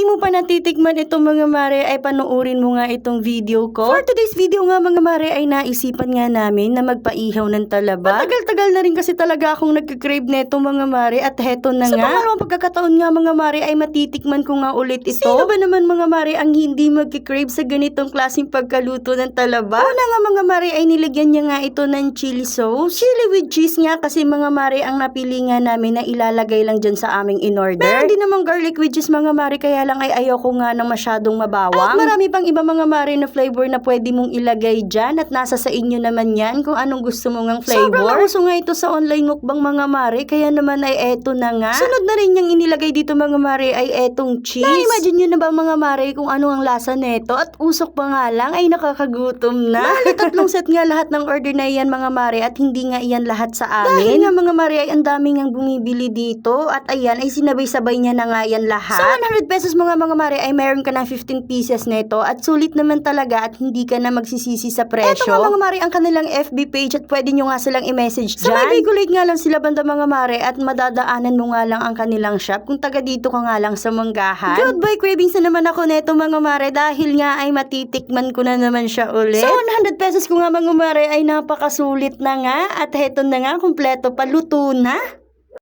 hindi mo pa natitikman itong mga mare ay panoorin mo nga itong video ko. For today's video nga mga mare ay naisipan nga namin na magpaihaw ng talaba. Matagal-tagal na rin kasi talaga akong nagka-crave neto mga mare at heto na nga. Sa pangalawang pagkakataon nga mga mare ay matitikman ko nga ulit ito. Sino ba naman mga mare ang hindi magka-crave sa ganitong klaseng pagkaluto ng talaba? Una nga mga mare ay nilagyan niya nga ito ng chili sauce. Chili with cheese nga kasi mga mare ang napili nga namin na ilalagay lang dyan sa aming in-order. Meron din namang garlic with cheese mga mare kaya lang ay ayoko nga ng masyadong mabawang. At marami pang iba mga mare na flavor na pwede mong ilagay dyan at nasa sa inyo naman yan kung anong gusto mo ngang flavor. Sobrang uso nga ito sa online mukbang mga mare kaya naman ay eto na nga. Sunod na rin yung inilagay dito mga mare ay etong cheese. Na-imagine nyo na ba mga mare kung ano ang lasa neto at usok pa nga lang ay nakakagutom na. Bali, tatlong set nga lahat ng order na iyan mga mare at hindi nga iyan lahat sa amin. Dahil nga mga mare ay ang daming ang bumibili dito at ayan ay sinabay-sabay niya na nga yan lahat. Sa 100 pesos mga mare ay meron ka ng 15 pieces neto at sulit naman talaga at hindi ka na magsisisi sa presyo. Eto nga mga mare ang kanilang FB page at pwede nyo nga silang i-message dyan. Sa may Bicolite nga lang sila banda mga mare at madadaanan mo nga lang ang kanilang shop kung taga dito ka nga lang sa Manggahan. Goodbye cravings na naman ako neto mga mare dahil nga ay matitikman ko na naman siya ulit. Sa 100 pesos ko nga mga mare ay napakasulit na nga at heto na nga kumpleto pa luto na.